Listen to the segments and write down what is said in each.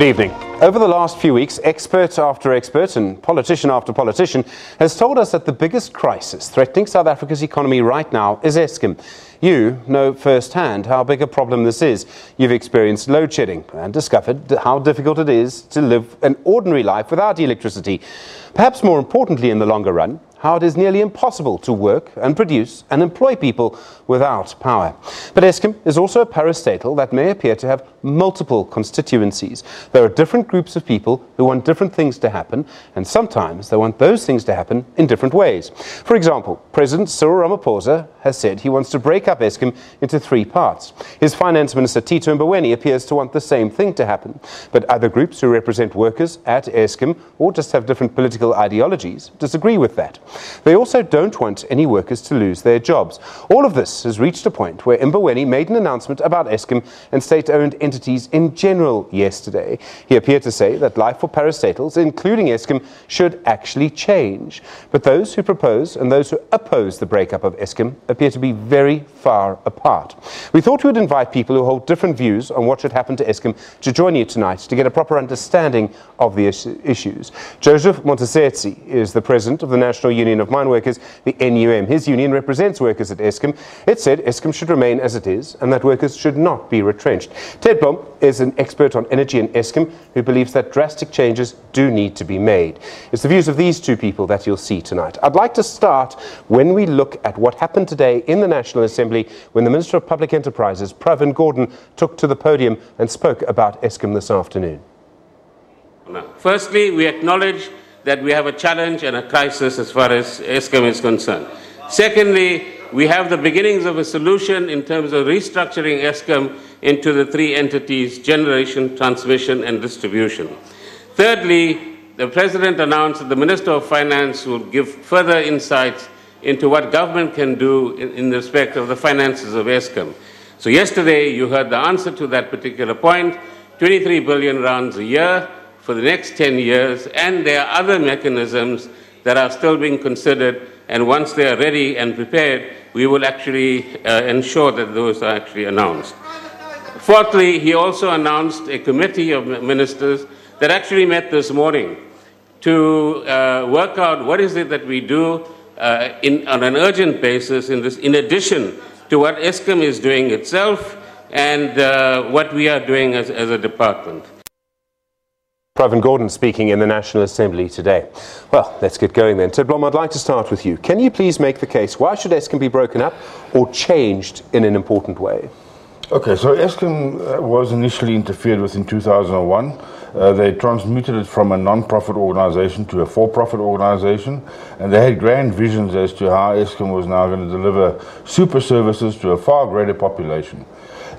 Good evening. Over the last few weeks, expert after expert and politician after politician has told us that the biggest crisis threatening South Africa's economy right now is Eskom. You know firsthand how big a problem this is. You've experienced load shedding and discovered how difficult it is to live an ordinary life without electricity. Perhaps more importantly in the longer run, how it is nearly impossible to work and produce and employ people without power. But Eskom is also a parastatal that may appear to have multiple constituencies. There are different groups of people who want different things to happen, and sometimes they want those things to happen in different ways. For example, President Cyril Ramaphosa has said he wants to break up Eskom into three parts. His Finance Minister Tito Mboweni appears to want the same thing to happen. But other groups who represent workers at Eskom, or just have different political ideologies, disagree with that. They also don't want any workers to lose their jobs. All of this has reached a point where Mboweni made an announcement about Eskom and state-owned entities in general yesterday. He appeared to say that life for parastatals, including Eskom, should actually change. But those who propose and those who oppose the breakup of Eskom appear to be very far apart. We thought we would invite people who hold different views on what should happen to Eskom to join you tonight to get a proper understanding of the issues. Joseph Montesetsi is the president of the National Union of Mineworkers, the NUM. His union represents workers at Eskom. It said Eskom should remain as it is and that workers should not be retrenched. Ted Blom is an expert on energy in Eskom who believes that drastic changes do need to be made. It's the views of these two people that you'll see tonight. I'd like to start when we look at what happened today in the National Assembly when the Minister of Public Enterprises, Pravin Gordhan, took to the podium and spoke about Eskom this afternoon. Firstly, we acknowledge that we have a challenge and a crisis as far as Eskom is concerned. Secondly, we have the beginnings of a solution in terms of restructuring Eskom into the three entities: generation, transmission and distribution. Thirdly, the President announced that the Minister of Finance will give further insights into what government can do in respect of the finances of Eskom. So yesterday you heard the answer to that particular point: 23 billion rands a year for the next 10 years, and there are other mechanisms that are still being considered, and once they are ready and prepared, we will actually ensure that those are actually announced. Fourthly, he also announced a committee of ministers that actually met this morning to work out what is it that we do on an urgent basis in addition to what Eskom is doing itself and what we are doing as a department. Pravin Gordhan speaking in the National Assembly today. Well, let's get going then. Ted Blom, I'd like to start with you. Can you please make the case, why should Eskom be broken up or changed in an important way? Okay, so Eskom was initially interfered with in 2001. They transmuted it from a non-profit organization to a for-profit organization, and they had grand visions as to how Eskom was now going to deliver super services to a far greater population.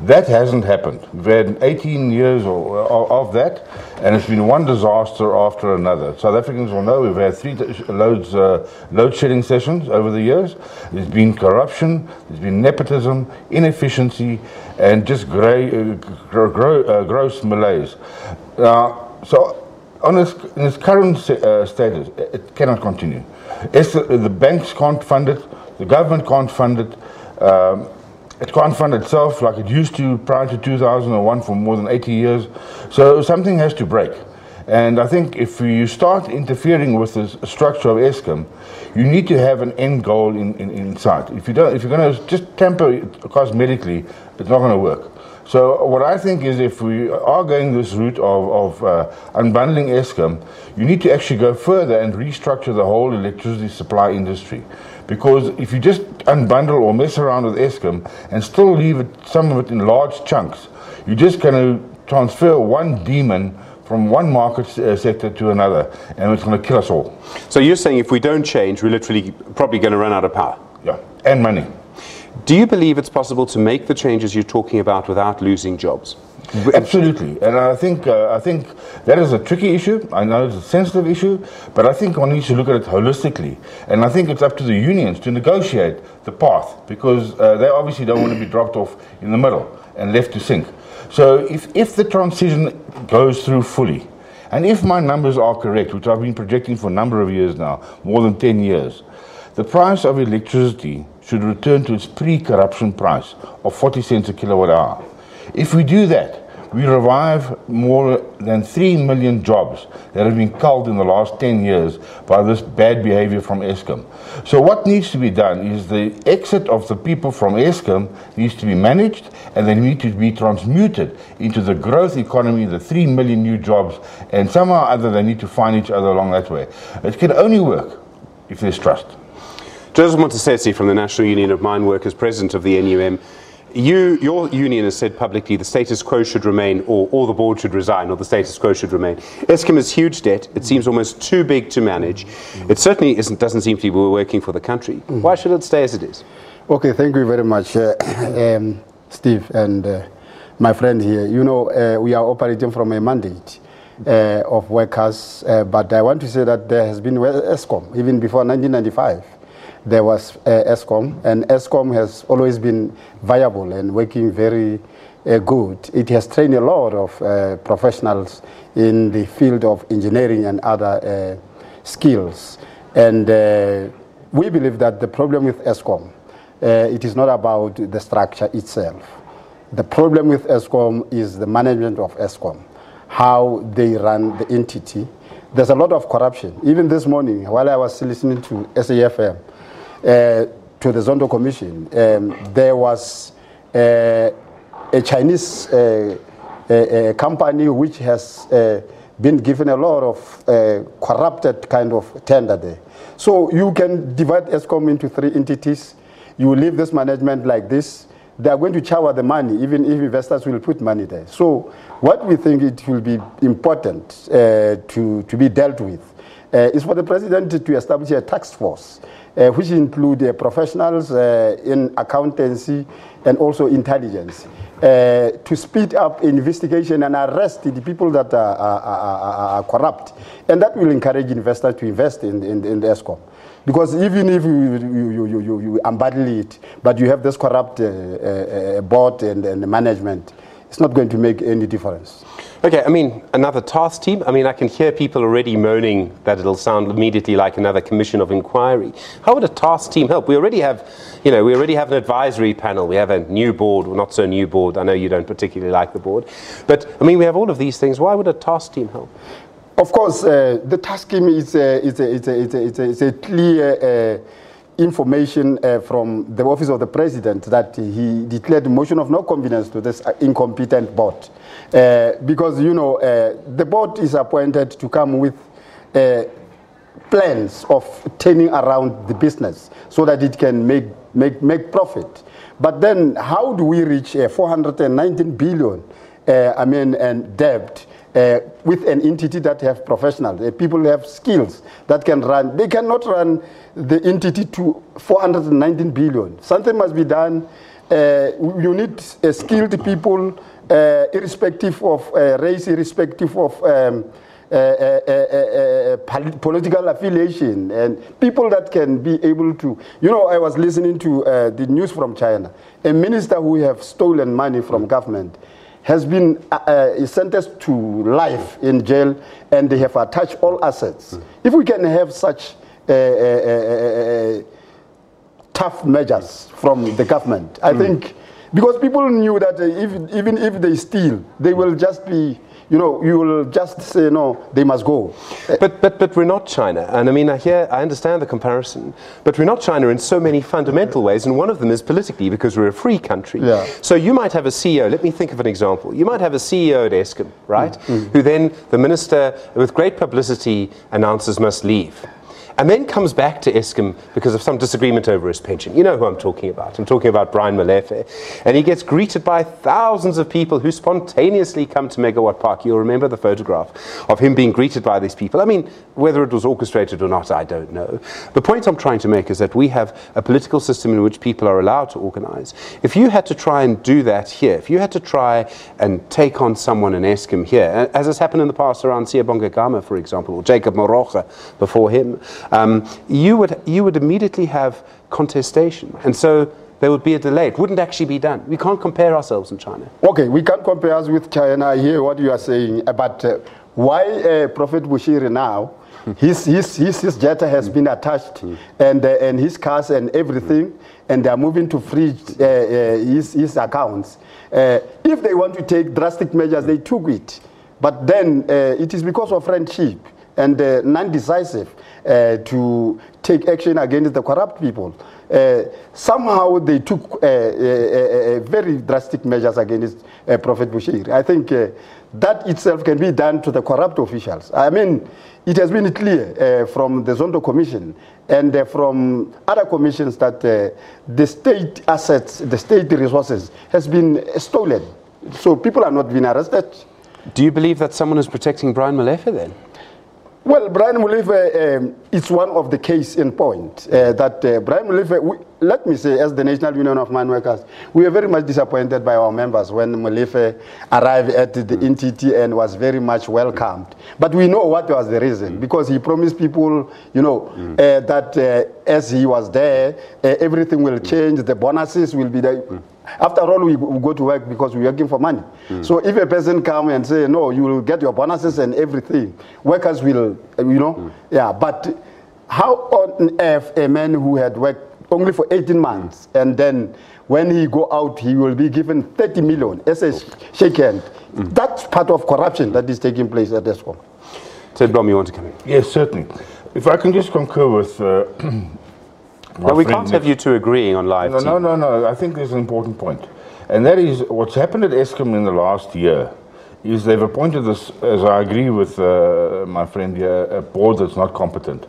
That hasn't happened. We've had 18 years of that, and it's been one disaster after another. South Africans will know we've had three load shedding sessions over the years. There's been corruption, there's been nepotism, inefficiency, and just gross malaise. So in its current status, it cannot continue. The banks can't fund it, the government can't fund it. It can't fund itself like it used to prior to 2001 for more than 80 years. So something has to break. And I think if you start interfering with the structure of Eskom, you need to have an end goal in sight. If you're going to just tamper it cosmetically, it's not going to work. So what I think is, if we are going this route of unbundling Eskom, you need to actually go further and restructure the whole electricity supply industry. Because if you just unbundle or mess around with Eskom and still leave some of it in large chunks, you're just going to transfer one demon from one market sector to another, and it's going to kill us all. So you're saying if we don't change, we're literally probably going to run out of power? Yeah, and money. Do you believe it's possible to make the changes you're talking about without losing jobs? Absolutely, and I think that is a tricky issue. I know it's a sensitive issue, but I think one needs to look at it holistically. And I think it's up to the unions to negotiate the path, because they obviously don't want to be dropped off in the middle and left to sink. So if the transition goes through fully, and if my numbers are correct, which I've been projecting for a number of years now, more than 10 years, the price of electricity should return to its pre-corruption price of 40 cents a kilowatt hour. If we do that, we revive more than 3 million jobs that have been culled in the last 10 years by this bad behavior from Eskom. So what needs to be done is the exit of the people from Eskom needs to be managed, and they need to be transmuted into the growth economy, the 3 million new jobs, and somehow or other they need to find each other along that way. It can only work if there's trust. Joseph Montesesi from the National Union of Mineworkers, president of the NUM. Your union has said publicly the status quo should remain, or the board should resign, or the status quo should remain. Eskom has huge debt. It seems almost too big to manage. It certainly doesn't seem to be working for the country. Why should it stay as it is? Okay, thank you very much, Steve, and my friend here. You know, we are operating from a mandate of workers, but I want to say that there has been Eskom, even before 1995. There was Eskom, and Eskom has always been viable and working very good. It has trained a lot of professionals in the field of engineering and other skills. And we believe that the problem with Eskom, it is not about the structure itself. The problem with Eskom is the management of Eskom, how they run the entity. There's a lot of corruption. Even this morning, while I was listening to SAFM, to the Zondo Commission, there was a Chinese company which has been given a lot of corrupted kind of tender there. So you can divide Eskom into 3 entities. You leave this management like this. They are going to shower the money, even if investors will put money there. So what we think it will be important to be dealt with is for the president to establish a task force which include professionals in accountancy and also intelligence, to speed up investigation and arrest the people that are corrupt. And that will encourage investors to invest in the Eskom. Because even if you unbundle it, but you have this corrupt board and management, it's not going to make any difference. Okay, I mean, another task team. I mean, I can hear people already moaning that it'll sound immediately like another commission of inquiry. How would a task team help? We already have, we already have an advisory panel. We have a new board, well, not so new board. I know you don't particularly like the board. But, I mean, we have all of these things. Why would a task team help? Of course, the task team is a clear information from the office of the president that he declared a motion of no confidence to this incompetent board. Because, the board is appointed to come with plans of turning around the business so that it can make profit. But then how do we reach 419 billion and debt with an entity that have professionals, people who have skills that can run? They cannot run the entity to 419 billion. Something must be done. You need skilled people, irrespective of race, irrespective of political affiliation, and people that can be able to, I was listening to the news from China. A minister who have stolen money from government has been sentenced to life in jail, and they have attached all assets. If we can have such tough measures from the government, I think, because people knew that even if they steal, they will just be, you will just say, no, they must go. But we're not China. And I mean, I understand the comparison, but we're not China in so many fundamental ways, and one of them is politically, because we're a free country. Yeah. So you might have a CEO, let me think of an example. You might have a CEO at Eskom, right, who then the minister, with great publicity, announces must leave. And then comes back to Eskom because of some disagreement over his pension. You know who I'm talking about. I'm talking about Brian Molefe. And he gets greeted by thousands of people who spontaneously come to Megawatt Park. You'll remember the photograph of him being greeted by these people. I mean, whether it was orchestrated or not, I don't know. The point I'm trying to make is that we have a political system in which people are allowed to organize. If you had to try and do that here, if you had to try and take on someone in Eskom here, as has happened in the past around Siyabonga Gama, for example, or Jacob Moroka before him, you would immediately have contestation, and so there would be a delay. It wouldn't actually be done. We can't compare ourselves in China. Okay, we can't compare us with China. I hear what you are saying, but why Prophet Bushiri now, his jet has been attached, and his cars and everything, and they are moving to freeze his accounts. If they want to take drastic measures, they took it. But then it is because of friendship and non-decisive to take action against the corrupt people. Somehow they took very drastic measures against Prophet Bushiri. I think that itself can be done to the corrupt officials. I mean, it has been clear from the Zondo Commission and from other commissions that the state assets, the state resources has been stolen. So people are not being arrested. Do you believe that someone is protecting Brian Molefe then? Well, Brian Molefe is one of the case in point. That Brian Molefe, let me say, as the National Union of Mineworkers, we are very much disappointed by our members when Molefe arrived at the NTT and was very much welcomed. But we know what was the reason, because he promised people, you know, that as he was there, everything will change, the bonuses will be there. After all, we go to work because we're working for money. So if a person come and say, no, you will get your bonuses and everything, workers will, you know, yeah. But how on earth a man who had worked only for 18 months, and then when he go out, he will be given 30 million as a shake hand. That's part of corruption that is taking place at Eskom. Ted Blom, you want to come in? Yes, certainly. If I can just concur with... no, we can't have you two agreeing on live TV. No. I think there's an important point. And that is, what's happened at Eskom in the last year is they've appointed this, as I agree with my friend here, a board that's not competent.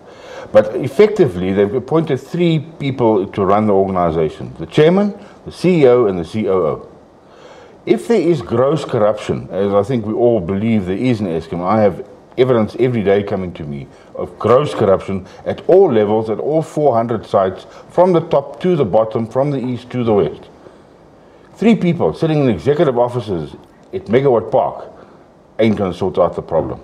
But effectively, they've appointed 3 people to run the organization: the chairman, the CEO, and the COO. If there is gross corruption, as I think we all believe there is in Eskom, I have evidence every day coming to me of gross corruption at all levels, at all 400 sites, from the top to the bottom, from the east to the west. 3 people sitting in executive offices at Megawatt Park ain't going to sort out the problem.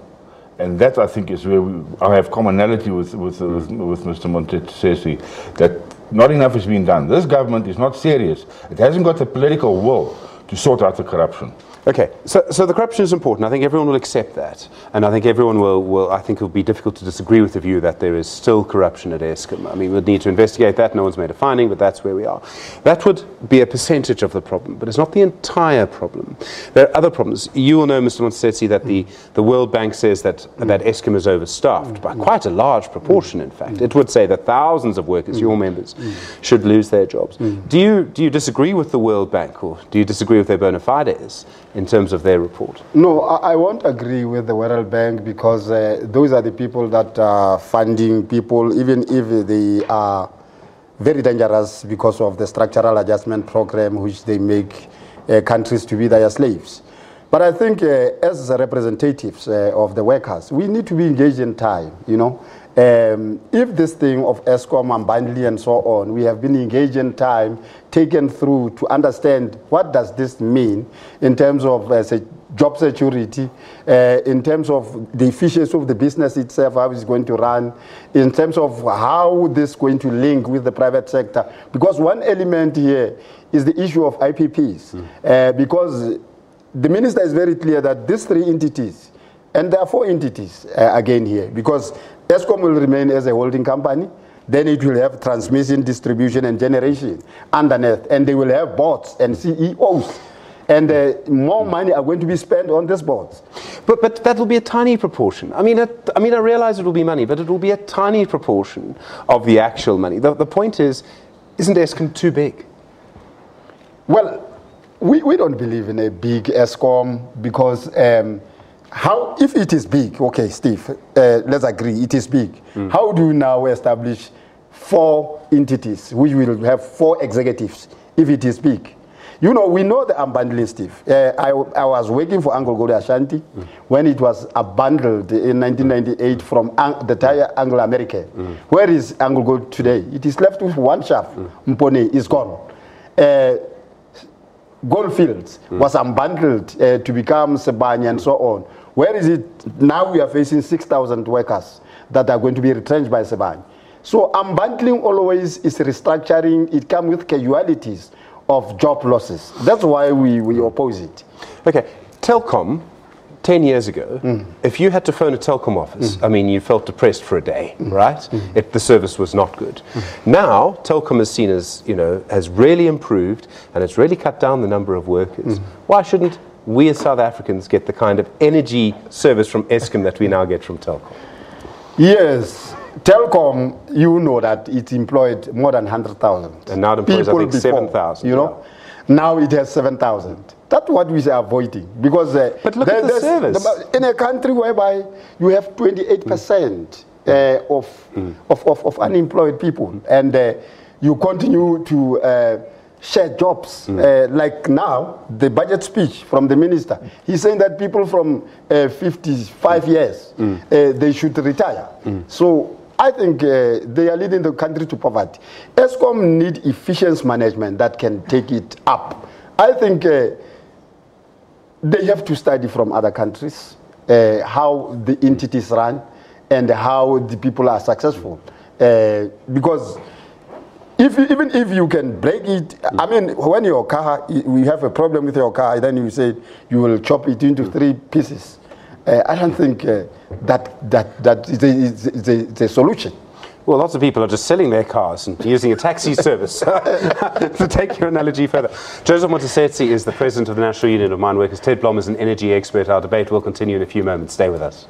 And that, I think, is where I have commonality with Mr. Montesesi, that not enough is being done. This government is not serious. It hasn't got the political will to sort out the corruption. Okay, so the corruption is important. I think everyone will accept that. And I think everyone will, I think it will be difficult to disagree with the view that there is still corruption at Eskom. I mean, we'll need to investigate that. No one's made a finding, but that's where we are. That would be a percentage of the problem, but it's not the entire problem. There are other problems. You will know, Mr. Montesesi, that the World Bank says that Eskom is overstaffed by quite a large proportion, in fact. It would say that thousands of workers, your members, should lose their jobs. Do you disagree with the World Bank, or do you disagree with their bona fides in terms of their report? No, I won't agree with the World Bank, because those are the people that are funding people, even if they are very dangerous because of the structural adjustment program, which they make countries to be their slaves. But I think as representatives of the workers, we need to be engaged in time, you know. If this thing of Eskom and bundling and so on, we have been engaged in time, taken through to understand what does this mean in terms of job security, in terms of the efficiency of the business itself, how it's going to run, in terms of how this is going to link with the private sector. Because one element here is the issue of IPPs, because the minister is very clear that these 3 entities, and there are 4 entities again here, because Eskom will remain as a holding company, then it will have transmission, distribution, and generation underneath, and they will have boards and CEOs, and more money are going to be spent on these boards. But that will be a tiny proportion. I mean, I realize it will be money, but it will be a tiny proportion of the actual money. The point is, isn't Eskom too big? Well, we don't believe in a big Eskom, because if it is big, okay, Steve, let's agree, it is big. How do you now establish 4 entities, which will have 4 executives, if it is big? You know, we know the unbundling, Steve. I was working for Anglo Gold Ashanti when it was unbundled in 1998 from the entire Anglo American. Where is Anglo Gold today? It is left with 1 shaft. Mpone is gone. Goldfields was unbundled to become Sebanya and so on. Where is it? Now we are facing 6,000 workers that are going to be retrenched by Sebanya. So unbundling always is restructuring. It comes with casualties of job losses. That's why we oppose it. Okay, Telkom 10 years ago, if you had to phone a telecom office, I mean, you felt depressed for a day, right? If the service was not good. Now, telecom is seen as, you know, has really improved and it's really cut down the number of workers. Why shouldn't we as South Africans get the kind of energy service from Eskom that we now get from telecom? Yes. Telkom, you know that it employed more than 100,000. And now it employs, I think, 7,000. You know? Now it has 7,000. That's what we are avoiding. Because but look at the service. In a country whereby you have 28% of unemployed people, and you continue to share jobs. Like now, the budget speech from the minister, he's saying that people from 55 years, they should retire. So I think they are leading the country to poverty. Eskom need efficient management that can take it up. I think they have to study from other countries how the entities run and how the people are successful. Because even if you can break it, I mean, when your car, we have a problem with your car, then you say you will chop it into 3 pieces. I don't think that is a solution. Well, lots of people are just selling their cars and using a taxi service. To take your analogy further, Joseph Montessetsi is the president of the National Union of Mineworkers. Ted Blom is an energy expert. Our debate will continue in a few moments. Stay with us.